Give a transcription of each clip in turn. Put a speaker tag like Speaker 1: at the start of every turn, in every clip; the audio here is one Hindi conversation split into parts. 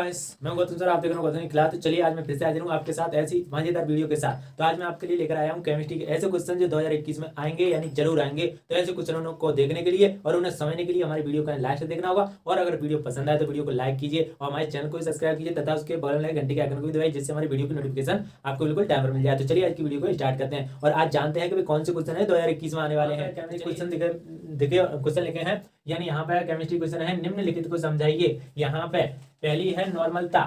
Speaker 1: गाइस, मैं गौतम सर, आप देख रहे हो गौतम की क्लास। तो चलिए आज मैं फिर से हाजिर हूँ आपके साथ ऐसी मजेदार वीडियो के साथ। तो आज मैं आपके लिए लेकर आया हूँ केमिस्ट्री के ऐसे क्वेश्चन जो 2021 में आएंगे, यानी जरूर आएंगे। तो ऐसे क्वेश्चनों को देखने के लिए और उन्हें समझने के लिए हमारी वीडियो को लास्ट तक देखना होगा। और अगर वीडियो पसंद आए तो वीडियो को लाइक कीजिए और हमारे चैनल को सब्सक्राइब कीजिए तथा उसके बगल में घंटे के आइकन को भी दबाइए, जिससे हमारी वीडियो की नोटिफिकेशन आपको बिल्कुल टाइम पर मिल जाए। तो चलिए आज की वीडियो को स्टार्ट करते हैं और आज जानते हैं कि कौन से क्वेश्चन है 2021 में आने वाले हैं। क्वेश्चन देखिए, क्वेश्चन लिखे हैं, यानी यहाँ पे केमिस्ट्री क्वेश्चन है, निम्नलिखित को समझाइए। यहाँ पे पहली है नॉर्मलता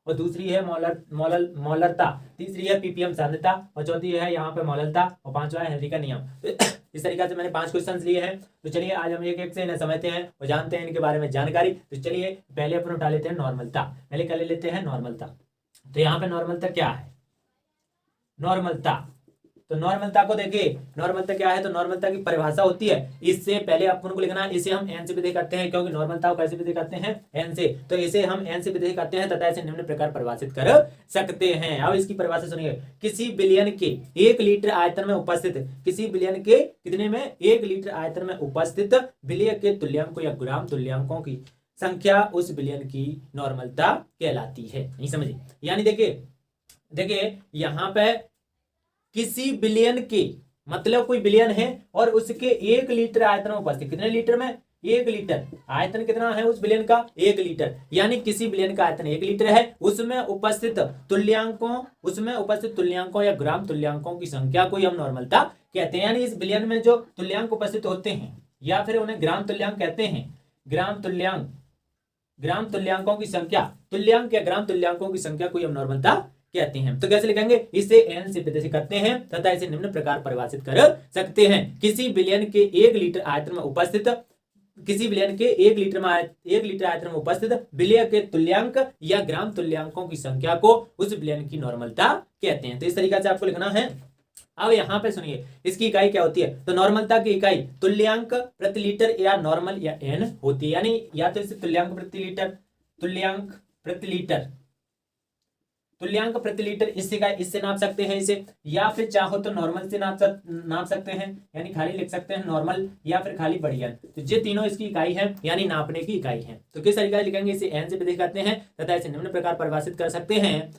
Speaker 1: और दूसरी है मॉलरता, तीसरी है पीपीएम सांद्रता और चौथी है यहाँ पे मॉलरता और पांचवा है हेनरी का नियम। तो इस तरीके से मैंने 5 क्वेश्चंस लिए हैं। तो चलिए आज हम एक एक से इन्हें समझते हैं और जानते हैं इनके बारे में जानकारी। तो चलिए पहले अपन उठा लेते हैं नॉर्मलता। पहले कर लेते हैं नॉर्मलता। तो यहाँ पे नॉर्मलता क्या है? नॉर्मलता, तो नॉर्मलता को देखिए, नॉर्मलता क्या है? तो नॉर्मलता की परिभाषा होती है, इससे पहले अपन को लिखना है, इसे हम एन से विधेय करते हैं, क्योंकि नॉर्मलता को कैसे विधेय करते हैं? एन से। तो इसे हम एन से विधेय करते हैं तथा इसे निम्न प्रकार परिभाषित कर सकते हैं। अब इसकी परिभाषा सुनिए। किसी बिलियन के 1 लीटर आयतन में उपस्थित, किसी बिलियन के कितने में? 1 लीटर आयतन में उपस्थित विलय के तुल्यांकों या ग्राम तुल्यांकों की संख्या उस बिलियन की नॉर्मलता कहलाती है। नहीं समझे? यानी देखिए यहाँ पे किसी बिलियन के मतलब कोई बिलियन है और उसके 1 लीटर आयतन में उपस्थित, कितने लीटर में? 1 लीटर। आयतन कितना है उस बिलियन का? 1 लीटर। यानी किसी बिलियन का आयतन 1 लीटर है, उसमें उपस्थित तुल्यांकों या ग्राम तुल्यांकों की संख्या को हम नॉर्मलता कहते हैं। यानी इस बिलियन में जो तुल्यांक उपस्थित होते हैं या फिर उन्हें ग्राम तुल्यांक कहते हैं। ग्राम तुल्यांकों की संख्या, तुल्यांक या ग्राम तुल्यांकों की संख्या को हम नॉर्मलता कहते हैं। तो कैसे लिखेंगे? इसे एन से विधेय करते हैं तथा इसे निम्न प्रकार परिभाषित कर सकते हैं। किसी बिलियन के 1 लीटर आयतन में उपस्थित, किसी बिलियन के 1 लीटर आयतन में उपस्थित विलय के तुल्यांक या ग्राम तुल्यांकों की संख्या को उस बिलियन की नॉर्मलता कहते हैं। तो इस तरीके से आपको लिखना है। अब यहाँ पे सुनिए, इसकी इकाई क्या होती है? तो नॉर्मलता की इकाई तुल्यांक प्रति लीटर या नॉर्मल या एन होती है। यानी या तो इसे तुल्यांक प्रति लीटर इससे नाप सकते हैं इसे, या फिर चाहो तो नॉर्मल से नाप सकते हैं, यानी खाली लिख सकते हैं नॉर्मल या फिर खाली बढ़िया। तो ये तीनों इसकी इकाई है, यानी नापने की इकाई है। तो किस तरीके से लिखेंगे? इसे एन से विधेय करते हैं तथा इसे निम्न प्रकार परिभाषित कर सकते हैं।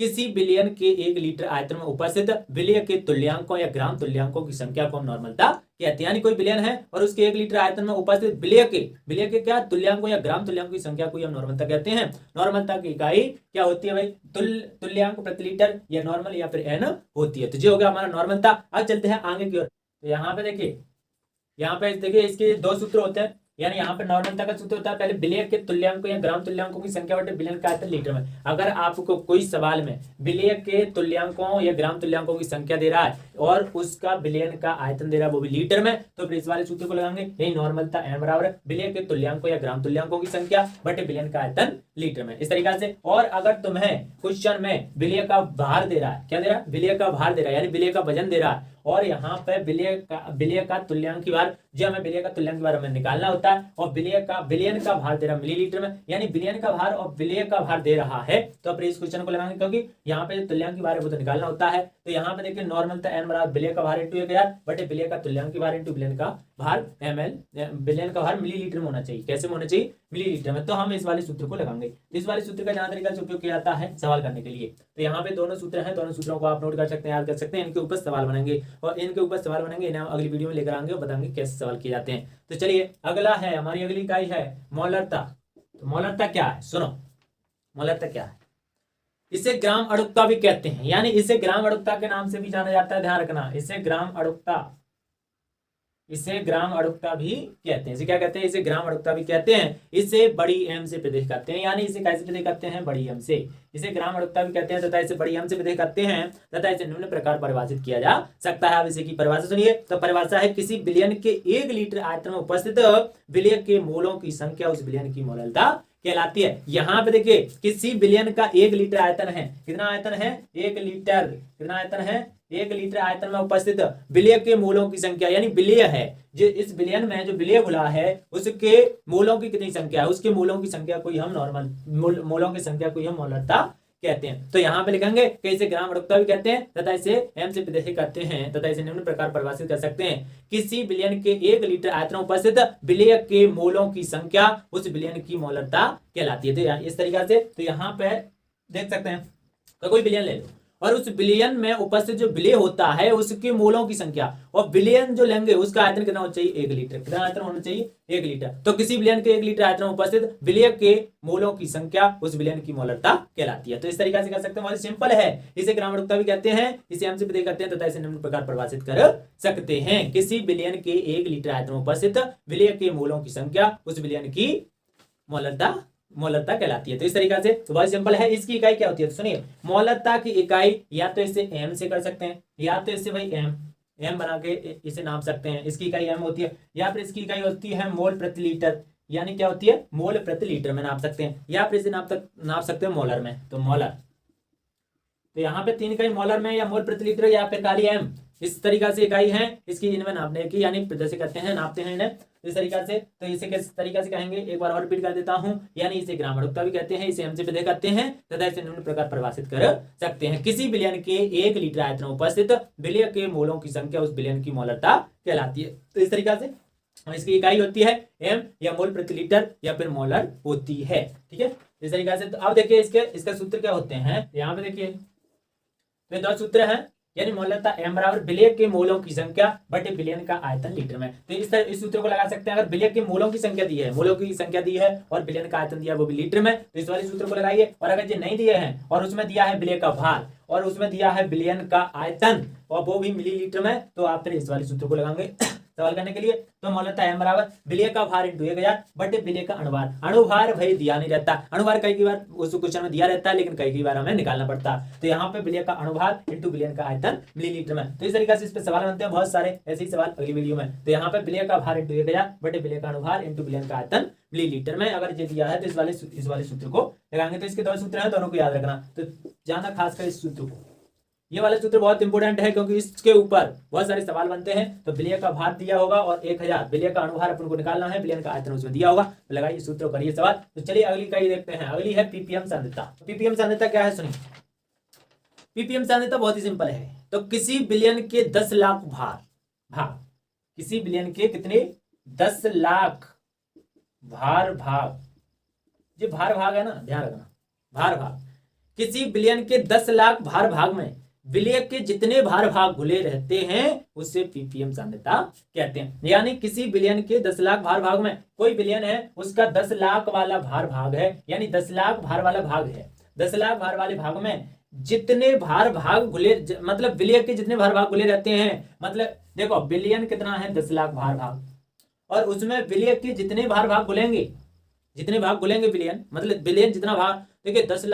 Speaker 1: किसी बिलियन के 1 लीटर आयतन में उपस्थित विलय के तुल्यांकों या ग्राम तुल्यांकों की संख्या को हम नॉर्मलता कहते हैं। यानी कोई बिलियन है और उसके 1 लीटर आयतन में उपस्थित विलय के क्या? तुल्यांकों या ग्राम तुल्यांकों की संख्या को हम नॉर्मलता कहते हैं। नॉर्मलता की इकाई क्या होती है भाई? तुल्यांक प्रति लीटर या नॉर्मल या फिर एन होती है। तो ये हो गया हमारा नॉर्मलता। अब चलते हैं आगे की ओर। तो यहाँ पे देखिए इसके 2 सूत्र होते हैं। यानी यहाँ पे नॉर्मलता का सूत्र होता है, पहले विलय के तुल्यांकों या ग्राम तुल्यांकों की संख्या बटे बिलियन का आयतन लीटर में। अगर आपको कोई सवाल में विलय के तुल्यांकों या ग्राम तुल्यांकों की संख्या दे रहा है और उसका बिलियन का आयतन दे रहा है वो भी लीटर में, तो फिर इस वाले सूत्र को लगाएंगे। यही नॉर्मलता एन बराबर विलय के तुल्यांकों या ग्राम तुल्यांकों की संख्या बटे बिलियन का आयतन लीटर में, इस तरीके से। और अगर तुम्हें क्वेश्चन में विलय का भार दे रहा है, क्या दे रहा है? विलय का भार दे रहा है, यानी विलय का वजन दे रहा है, और यहाँ पे विलय का तुल्यांक की भार, जो हमें विलय का तुल्यांक की भार हमें निकालना होता है, और बिलियन का भार दे रहा है मिलीलीटर में, यानी बिलियन का भार और विलय का भार दे रहा है, तो अपने इस क्वेश्चन को लगाएंगे, क्योंकि यहाँ पे तुल्यांक की भार है वो तो निकालना होता है। तो यहाँ पे देखिए नॉर्मलता एन बराबर विलय का भार इंटू 1000 बटे विलय का तुल्यांक की भार इंटू बिलियन का भार ml, बिलियन का भार मिलीलीटर में होना चाहिए। कैसे में होना चाहिए? मिलीलीटर में। तो हम इस वाले सूत्र को लगाएंगे। इस वाले सूत्र का जहां तरीका से उपयोग किया जाता है सवाल करने के लिए। तो यहाँ पे दोनों सूत्र हैं, दोनों सूत्रों को आप नोट कर सकते हैं, याद कर सकते हैं। इनके ऊपर सवाल बनेंगे और इनके ऊपर सवाल बनेंगे, इन्हें हम अगली वीडियो में लेकर आएंगे और बताएंगे कैसे सवाल किए जाते हैं। तो चलिए अगला है, हमारी अगली इकाई है मॉलरता। तो मॉलरता क्या है? सुनो, मॉलरता क्या है? इसे ग्राम अड़ुकता भी कहते हैं, यानी इसे ग्राम अड़ुकता के नाम से भी जाना जाता है, ध्यान रखना। इसे ग्राम अड़ुकता भी कहते हैं। इसे क्या कहते हैं? इसे ग्राम अड़ुकता भी कहते हैं। इसे बड़ी एम से विधेय करते हैं, यानी इसे कैसे विधेय करते हैं? बड़ी एम से। इसे ग्राम अड़ुकता भी कहते हैं तथा इसे बड़ी एम से विधेय करते हैं तथा इसे निम्न प्रकार परिभाषित किया जा सकता है। अब इसे की परिभाषा सुनिए। तो परिभाषा है, किसी बिलियन के 1 लीटर आयतन में उपस्थित विलय के मोलों की संख्या उस बिलियन की मॉलरता कहलाती है। यहाँ पे देखिए किसी बिलियन का 1 लीटर आयतन है। कितना आयतन है? 1 लीटर। कितना आयतन है? 1 लीटर आयतन में उपस्थित विलय के मूलों की संख्या, यानी विलय है जो इस बिलियन में जो विलय घुला है उसके मूलों की कितनी संख्या है, उसके मूलों की संख्या को हम नॉर्मल मूलों की संख्या को हम मॉलरता कहते हैं। तो यहाँ पे लिखेंगे कि इसे ग्राम अड़ुकता भी कहते हैं तथा इसे एम से विदेशी करते हैं तथा इसे निम्न प्रकार परिभाषित कर सकते हैं। किसी बिलियन के 1 लीटर आयतन में उपस्थित विलेय के मोलों की संख्या उस बिलियन की मोलरता कहलाती है। तो इस तरीके से तो यहाँ पे देख सकते हैं तो कोई बिलियन ले लो और उस बिलियन में उपस्थित जो विलेय होता है उसके मोलों की संख्या और बिलियन जो लेंगे उसका आयतन कितना होना चाहिए 1 लीटर। कितना आयतन होना चाहिए 1 लीटर। तो किसी बिलियन के 1 लीटर आयतन में उपस्थित विलेय के मोलों की संख्या उस बिलियन की मोलरता कहलाती है। तो इस तरीके से कर सकते हैं, बहुत सिंपल है। इसे ग्राम अड़ुकता भी कहते हैं, इसे एम से विधेय करते हैं तथा इसे निम्न प्रकार परिभाषित कर सकते हैं। किसी बिलियन के 1 लीटर आयतन में उपस्थित विलेय के मोलों की संख्या उस बिलियन की मोलरता कहलाती है। तो इस तरीके से तो बहुत सिंपल है। इसकी इकाई क्या होती है तो सुनिए, मोलरता की इकाई या तो इसे एम से कर सकते हैं या तो इसे भाई एम बना के इसे नाप सकते हैं। इसकी इकाई एम होती है या फिर इसकी इकाई होती है मोल प्रति लीटर, यानी क्या होती है मोल प्रति लीटर में नाप सकते हैं या फिर इसे नाप सकते हैं मोलर में। तो मोलर, तो यहाँ पे 3 इकाई मोलर में या मोल प्रति लीटर या फिर खाली एम, इस तरीका से इकाई है इसकी इनमें नापने की, यानी जैसे करते हैं नापते हैं इन्हें इस तरीका से। तो इसे किस तरीका से कहेंगे एक बार और रिपीट कर देता हूं, यानी इसे ग्राम अड़ुकता भी कहते हैं, इसे एम से विधेय करते हैं तथा इसे निम्न प्रकार परिभाषित कर सकते हैं। किसी बिलियन के 1 लीटर आयतन में उपस्थित विलेय के मोलों की संख्या उस बिलियन की मोलरता कहलाती है। तो इस तरीका से इसकी इकाई होती है एम या मोल प्रति लीटर या फिर मोलर होती है। ठीक है, इस तरीका से। तो अब देखिए इसका सूत्र क्या होते हैं, यहाँ पे देखिए तो 2 सूत्र हैं, यानी मोलरता एम बराबर विलेय के मोलों की संख्या बटे बिलियन का आयतन लीटर में। तो इस सूत्र को लगा सकते हैं। अगर विलेय के मोलों की संख्या दी है, मोलों की संख्या दी है और बिलियन का आयतन दिया है वो भी लीटर में, तो इस वाले सूत्र को लगाइए। और अगर ये नहीं दिए हैं और उसमें दिया है विलेय का भार और उसमें दिया है बिलियन का आयतन और वो भी मिलीलीटर में, तो आप फिर इस वाले सूत्र को लगाएंगे सवाल करने के लिए। तो मोलरता एम बराबर विलेय का भार इंटू 1000 बटे विलेय का अणुभार। अणुभार भाई दिया नहीं रहता, अणुभार कई बार उस क्वेश्चन में दिया रहता है लेकिन कई बार हमें निकालना पड़ता है। तो यहाँ पे विलेय का अणुभार इंटू बिलियन का आयतन मिलीलीटर में। तो इस तरीके से इस पे सवाल बनते हैं बहुत सारे, ऐसे ही सवाल अगली वीडियो में। तो यहाँ पे विलेय का भार इंटू 1000 बटे विलेय का अणुभार इंटू बिलियन का आयतन मिलीलीटर में अगर ये दिया है तो इस वाले सूत्र को लगाएंगे। तो इसके 2 सूत्र हैं, दोनों को याद रखना। तो जाना खासकर इस सूत्र को, ये वाला सूत्र बहुत इंपॉर्टेंट है क्योंकि इसके ऊपर बहुत सारे सवाल बनते हैं। तो विलेय का भार दिया होगा और 1000 विलेय का अणुभार अपन को निकालना है, बिलियन का आयतन उसमें दिया होगा। तो लगाइए सूत्र, करिए सवाल। तो चलिए अगली इकाई देखते हैं। अगली है पीपीएम सांद्रता। पीपीएम सांद्रता क्या है सुनिए, पीपीएम सांद्रता बहुत ही सिंपल है। तो किसी बिलियन के 10 लाख भाग, किसी बिलियन के कितने 10 लाख भाग, जो भाग है ना, ध्यान रखना भाग, किसी बिलियन के 10 लाख भाग में विलेय के जितने भाग घुले रहते हैं उसे पीपीएम सांद्रता कहते हैं। यानी किसी बिलियन के 10 लाख भाग में कोई बिलियन है उसका 10 लाख वाला भाग है, यानी 10 लाख भार वाला भाग है। 10 लाख भार वाले भाग में जितने भाग घुले, मतलब विलेय के जितने भाग घुले रहते हैं, मतलब देखो बिलियन कितना है 10 लाख भाग और उसमें विलेय के जितने भाग घुलेंगे, जितने भाग घुलेंगे बिलियन, मतलब बिलियन जितना भाग, देखिए 10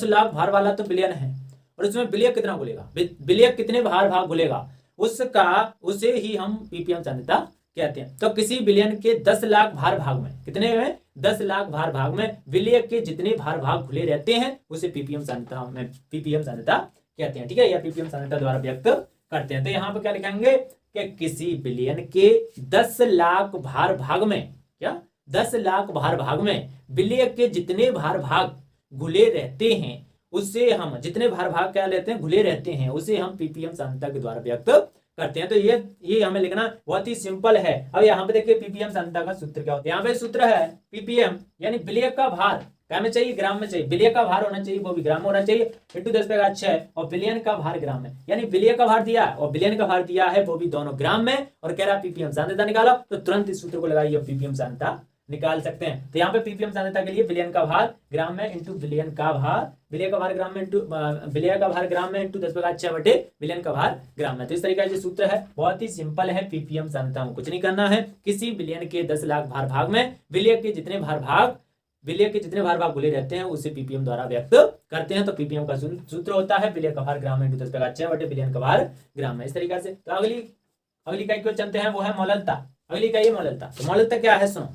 Speaker 1: लाख भार वाला तो बिलियन है और उसमें विलेय कितना घुलेगा, विलेय कितने भाग घुलेगा उसे ही हम पीपीएम सांद्रता कहते हैं। तो किसी बिलियन के 10 लाख भाग में, कितने में 10 लाख भाग में विलेय के जितने भाग घुले रहते हैं उसे पीपीएम सांद्रता कहते हैं। ठीक है, या पीपीएम सांद्रता द्वारा व्यक्त करते हैं। तो यहाँ पे क्या लिखेंगे कि किसी बिलियन के 10 लाख भाग में, क्या 10 लाख भाग में विलेय के जितने भाग घुले रहते हैं उससे हम, जितने भाग क्या लेते हैं घुले रहते हैं, उसे हम पीपीएम सांद्रता के द्वारा व्यक्त करते हैं। तो ये हमें लिखना बहुत ही सिंपल है। अब यहाँ पे देखिए पीपीएम सांद्रता का सूत्र क्या होता है। यहाँ पे सूत्र है पीपीएम, यानी विलेय का भार क्या में चाहिए, ग्राम में चाहिए। विलेय का भार होना चाहिए, वो भी ग्राम में होना चाहिए, इंटू 10⁻6 और बिलियन का भार ग्राम में। यानी विलेय का भार दिया और बिलियन का भार दिया है, वो भी दोनों ग्राम में, और कह रहा पीपीएम सांद्रता निकालो। तो तुरंत इस सूत्र को लगाइए, पीपीएम सांद्रता निकाल सकते हैं। तो यहाँ पे पीपीएम सांद्रता के लिए बिलियन का भार ग्राम में इंटू बिलियन का भार, विलेय का भार ग्राम में इंटू विलेय का भार ग्राम में इंटू 10⁻6 बटे बिलियन का भार ग्राम में। तो इस तरीके से सूत्र है, बहुत ही सिंपल है। पीपीएम सांद्रता में कुछ नहीं करना है। किसी बिलियन के 10 लाख भाग में विलेय के जितने भाग घुले रहते हैं उसे पीपीएम द्वारा व्यक्त करते हैं। तो पीपीएम का सूत्र होता है विलेय का भार ग्राम में इंटू 10⁻6 बटे बिलियन का भार ग्राम में। इस तरीके से। तो अगली इकाई को चलते हैं, वो है मोलरता। अगली इकाई है मोलरता। तो मोलरता क्या है सुनो,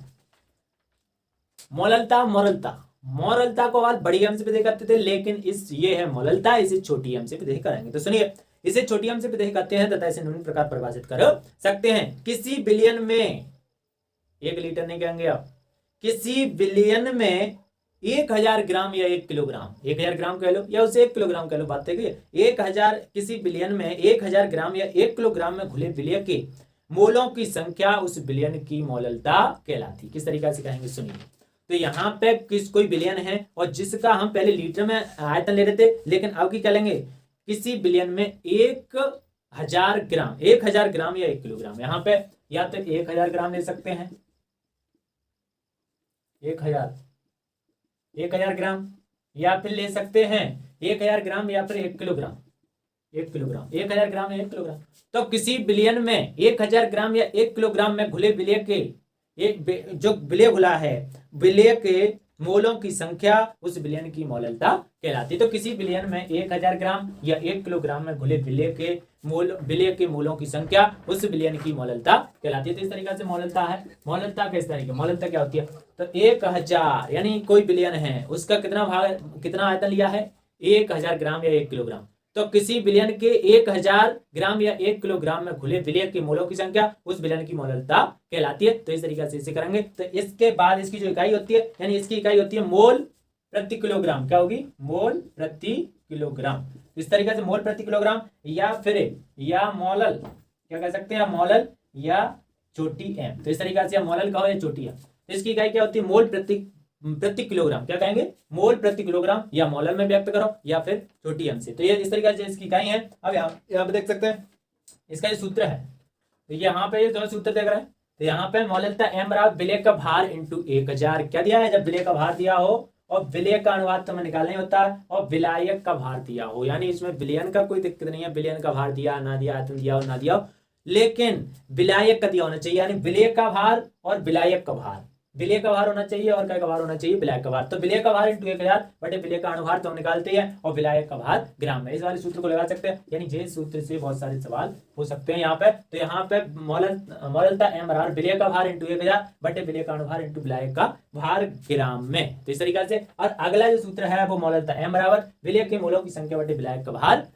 Speaker 1: मोलरता को आज बड़ी एम से विधेय करते थे, लेकिन ये है मोलरता, इसे छोटी एम से विधेय करेंगे। तो सुनिए, इसे छोटी एम से विधेय करते हैं तथा इसे निम्न प्रकार परिभाषित कर सकते हैं। किसी बिलियन में 1 लीटर नहीं कहेंगे आप, किसी बिलियन में 1000 ग्राम या 1 किलोग्राम, 1000 ग्राम कह लो या उसे 1 किलोग्राम कह लो, बात है कि 1000 किसी विलयन में 1000 ग्राम या 1 किलोग्राम में घुले विलय के मोलों की संख्या उस विलयन की मोललता कहलाती। किस तरीके से कहेंगे सुनिए। तो यहाँ पे कोई विलयन है और जिसका हम पहले लीटर में आयतन ले रहे थे, लेकिन अब क्या करेंगे, किसी विलयन में 1000 ग्राम, 1000 ग्राम या 1 किलोग्राम, यहाँ पे या तो 1000 ग्राम ले सकते हैं, 1000 ग्राम, या फिर ले सकते हैं 1000 ग्राम या फिर 1 किलोग्राम, 1 किलोग्राम, 1000 ग्राम या 1 किलोग्राम। तो किसी विलयन में 1000 ग्राम या 1 किलोग्राम में घुले विलय के जो विलय घुला है, विलय के मोलों की संख्या उस विलयन की मोललता कहलाती है। तो किसी विलयन में 1000 ग्राम या 1 किलोग्राम में घुले विलय के मोलों की संख्या उस विलयन की मोललता कहलाती है। तो इस तरीके से मोललता है। मोललता किस तरीके, मोललता क्या होती है, तो 1000 यानी कोई विलयन है, उसका कितना आयतन लिया है, 1000 ग्राम या 1 किलोग्राम। तो किसी विलयन के 1000 ग्राम या 1 किलोग्राम में घुले विलय के मोलों की संख्या उस विलयन की मोललता कहलाती है। तो इस तरीके से इसे करेंगे। तो इसके बाद इसकी जो इकाई होती है, यानी इसकी इकाई होती है मोल प्रति किलोग्राम। क्या होगी, मोल प्रति किलोग्राम। इस तरीके से मोल प्रति किलोग्राम या फिर या मोलल, क्या कह सकते हैं, मोलल या छोटी एम। तो इस तरीके से मोलल कहो या छोटी एम। तो इसकी इकाई क्या होती है, मोल प्रति किलोग्राम। क्या कहेंगे, मोल प्रति किलोग्राम, या मोलर में व्यक्त करो या फिर छोटी एम से। तो ये इस तरीके से इसकी इकाई है। अब यहाँ पे देख सकते हैं इसका जो सूत्र है, तो यहाँ पे ये दोनों सूत्र देख रहे हैं। तो यहाँ पे मोललता एम बराबर विलय का भार इंटू 1000 क्या दिया है, जब विलय का भार दिया हो और विलय का अनुपात तुम्हें निकालना होता है और विलायक का भार दिया हो, यानी इसमें विलयन का कोई दिक्कत नहीं है, विलयन का भार दिया ना दिया, आयतन दिया हो ना दिया हो, लेकिन विलायक का दिया होना चाहिए, यानी विलय का भार और विलायक का भार, विलय का भार होना चाहिए और क्या का भार होना चाहिए, विलायक का भार। तो विलय का भार इंटू 1000 बटे विलय का अनुभार तो हम निकालते हैं और विलायक का भार ग्राम में। इस वाले सूत्र को लगा सकते हैं, यानी जे सूत्र से बहुत सारे सवाल हो सकते हैं यहाँ पे। तो यहाँ पे मोललता एम बराबर विलय का भार इंटू 1000 बटे विलय का अनुभार इंटू विलायक का भार ग्राम में। तो इस तरीके से। और अगला जो सूत्र है वो मोललता एम बराबर विलय के मोलों की संख्या बटे विलायक का भार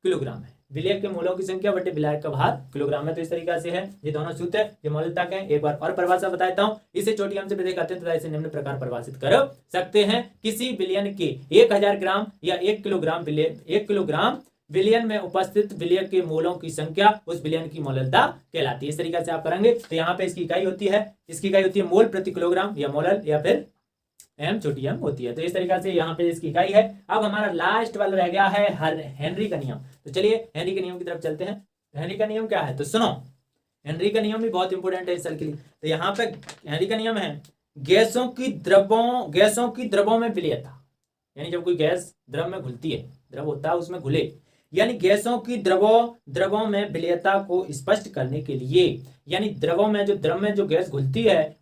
Speaker 1: किलोग्राम है, विलय के मोलों की संख्या बटे विलायक का भार किलोग्राम में। तो इस तरीके से है ये दोनों सूत्र, ये मोललता के। एक बार और परिभाषा बताता हूं, इसे छोटी एम से प्रतीक करते हैं तथा इसे निम्न प्रकार परिभाषित कर सकते हैं। किसी विलयन के 1000 ग्राम या 1 किलोग्राम विलयन में उपस्थित विलय के मोलों की संख्या उस विलयन की मोललता कहलाती है। इस तरीके से आप करेंगे। तो यहाँ पे इसकी इकाई होती है, इसकी इकाई होती है मोल प्रति किलोग्राम या मोलल या फिर एम छोटी एम होती है। तो इस तरीके से यहाँ पे इसकी इकाई है। अब हमारा लास्ट वाला रह गया है हेनरी का नियम। तो चलिए हेनरी के नियम की तरफ चलते हैं। हेनरी का नियम क्या है, तो सुनो, हेनरी का नियम भी बहुत इंपॉर्टेंट है इस साल के लिए। तो यहाँ पे हेनरी का नियम है गैसों की द्रवों में विलयता, यानी जब कोई गैस द्रव में घुलती है, द्रव होता है उसमें घुले, यानी गैसों की द्रवों में विलयता को स्पष्ट करने के लिए, यानी द्रव में जो गैस घुलती है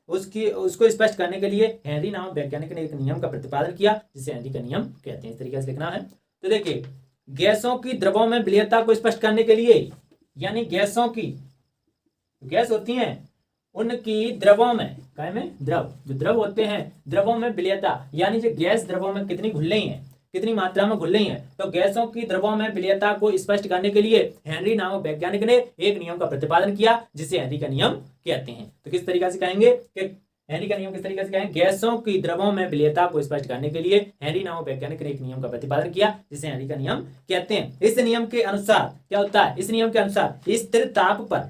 Speaker 1: उसको स्पष्ट करने के लिए हेनरी नामक वैज्ञानिक ने एक नियम का प्रतिपादन किया, जिसे हेनरी का नियम कहते हैं। इस तरीके से लिखना है। तो देखिए, गैसों की द्रवों में विलयता को स्पष्ट करने के लिए, यानी गैस होती हैं उनकी द्रवों में, क्या में, जो द्रव होते हैं द्रवों में विलयता, यानी जो गैस द्रवों में कितनी घुल रही है, कितनी मात्रा में घुल रही है। तो गैसों की द्रवों में विलयता को स्पष्ट करने के लिए हेनरी नामक वैज्ञानिक ने एक नियम का प्रतिपादन किया, जिसे हेनरी का नियम कहते हैं। तो किस तरीके से कहेंगे कि हेनरी का नियम किस तरीके से कहेंगे, गैसों की द्रवों में विलयता को स्पष्ट करने के लिए हेनरी नामक वैज्ञानिक ने एक नियम का प्रतिपादन किया, जिसे हेनरी का नियम कहते हैं। इस नियम के अनुसार क्या होता है, इस नियम के अनुसार स्थिर ताप पर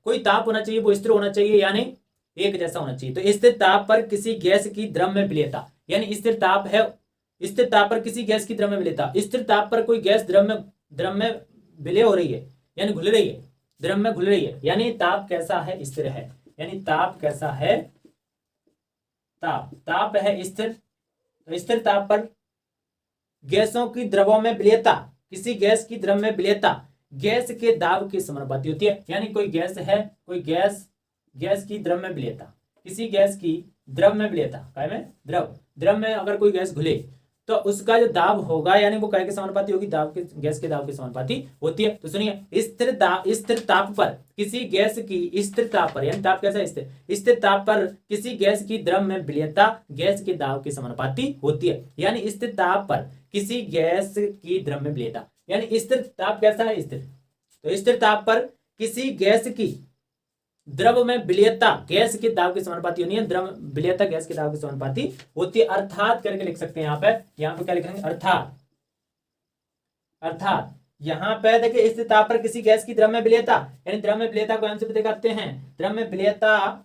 Speaker 1: कोई ताप होना चाहिए, वो स्थिर होना चाहिए, यानी एक जैसा होना चाहिए। तो स्थिर ताप पर किसी गैस की द्रव में विलयता, यानी स्थिर ताप पर किसी गैस की द्रव में विलयता, स्थिर ताप पर कोई गैस द्रव में विलय हो रही है, यानी घुल रही है, द्रव में घुल रही है, यानी ताप कैसा है, स्थिर है, यानी ताप कैसा है, ताप है स्थिर। तो स्थिर ताप पर गैसों की द्रवों में विलयता, किसी गैस की द्रव में विलयता गैस के दाब के समानुपाती होती है, यानी कोई गैस है, कोई गैस की द्रव में विलयता, किसी गैस की द्रव में विलयता, क्या में, द्रव में अगर कोई गैस घुले तो उसका जो दाब होगा, यानी वो क्या के समानुपाती होगी, गैस के दाब के समानुपाती होती है। तो सुनिए, स्थिर ताप पर किसी गैस की स्थिर ताप पर, यानी ताप कैसा है, स्थिर ताप पर किसी गैस की द्रव में विलयता गैस के दाब के समानुपाती होती है, यानी स्थिर ताप पर किसी गैस की द्रव में विलयता, यानी स्थिर ताप कैसा है, स्थिर। तो स्थिर ताप पर किसी गैस की द्रव में विलेयता गैस के दाब के समानुपाती होनी है, द्रव विलेयता गैस के दाब के समानुपाती होती है, अर्थात करके लिख सकते हैं। यहाँ पे क्या लिखेंगे, अर्थात। अर्थात यहाँ पे देखिए इस ताप पर किसी गैस की द्रव में विलेयता, यानी द्रव में विलेयता को हम से पता करते हैं, द्रव में विलेयता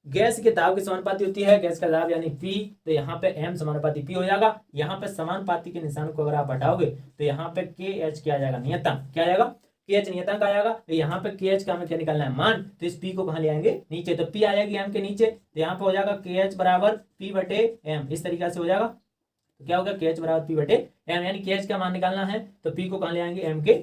Speaker 1: गैस के दाब के समानुपाती होती है, गैस का दाब यानी P, तो यहाँ पे M समानुपाती P हो जाएगा। यहाँ पे समानुपाती के निशान को अगर आप हटाओगे तो यहाँ पे KH क्या आ जाएगा, नियतांक क्या आ जाएगा, KH नियतांक आ जाएगा। तो यहाँ पे KH का हमें क्या निकालना है, मान, तो इस P को कहाँ ले आएंगे, नीचे, तो P आ जाएगी M के नीचे, तो यहाँ पे हो जाएगा KH बराबर P बटे M, इस तरीके से हो जाएगा। तो क्या होगा, KH बराबर P बटे M, यानी KH का मान निकालना है तो P को कहाँ ले आएंगे, M के,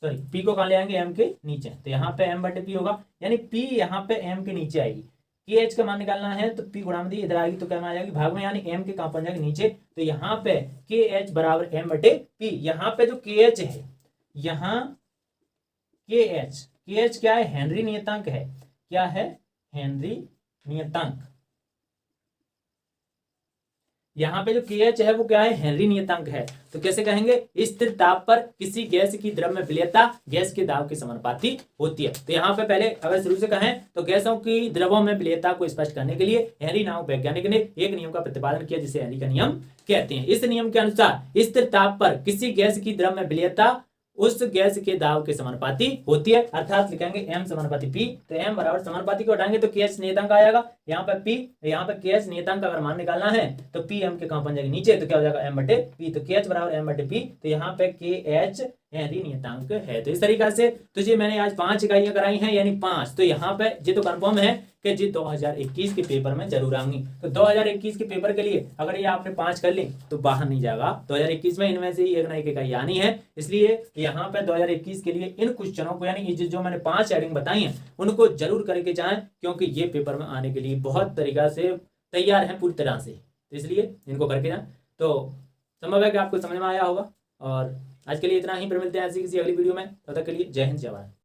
Speaker 1: सॉरी P को कहाँ ले आएंगे, M के नीचे, तो यहाँ पे M बटे P होगा, यानी P यहाँ पे M के नीचे आएगी। KH का मान निकालना है तो P गुणा में दी इधर आएगी, तो क्या आ जाएगी भाग में, यानी M के कहाँ पहुंच जाएगी, नीचे, तो यहाँ पे KH बराबर M बटे P। यहाँ पे जो KH है, यहाँ KH क्या है, हेनरी नियतांक है, क्या है, हेनरी नियतांक। यहाँ पे जो KH है वो क्या है, हेनरी नियतांक है। तो कैसे कहेंगे, स्थिर ताप पर किसी गैस की द्रव में विलेयता गैस के दाब के समानुपाती होती है। तो यहाँ पे पहले अगर शुरू से कहें तो गैसों की द्रवों में विलेयता को स्पष्ट करने के लिए हेनरी नामक वैज्ञानिक ने एक नियम का प्रतिपादन किया जिसे हेनरी का नियम कहते हैं। इस नियम के अनुसार स्थिर ताप पर किसी गैस की द्रव में विलेयता उस गैस के दाब के समानुपाती होती है, अर्थात लिखेंगे M समानुपाती P। तो M बराबर समानुपाती को हटाएंगे तो KH नियतांक आएगा, यहाँ पे P, यहाँ पे KH नियतांक का अगर मान निकालना है तो P M के कहाँ बन जाएगी, नीचे, तो क्या हो जाएगा M बटे P, तो KH बराबर M बटे P, तो यहाँ पे KH हेनरी नियतांक है। तो इस तरीके से तुझे मैंने आज 5 इकाइयां कराई हैं, यानी 5, तो यहाँ पे जी तो कंफर्म है कि जी 2021 के पेपर में जरूर आऊंगी। तो 2021 के पेपर के लिए अगर ये आपने 5 कर ली तो बाहर नहीं जाएगा, 2021 में इनमें से एक ना एक इकाई आनी है। इसलिए यहाँ पे 2021 के लिए इन क्वेश्चनों को, यानी जो मैंने 5 हेडिंग बताई हैं उनको जरूर करके जाएं, क्योंकि ये पेपर में आने के लिए बहुत तरीका से तैयार है पूरी तरह से, तो इसलिए इनको करके जाएं। तो संभव है कि आपको समझ में आया होगा, और आज के लिए इतना ही, फिर मिलते हैं ऐसी किसी अगली वीडियो में, तब तक के लिए जय हिंद, जय भारत।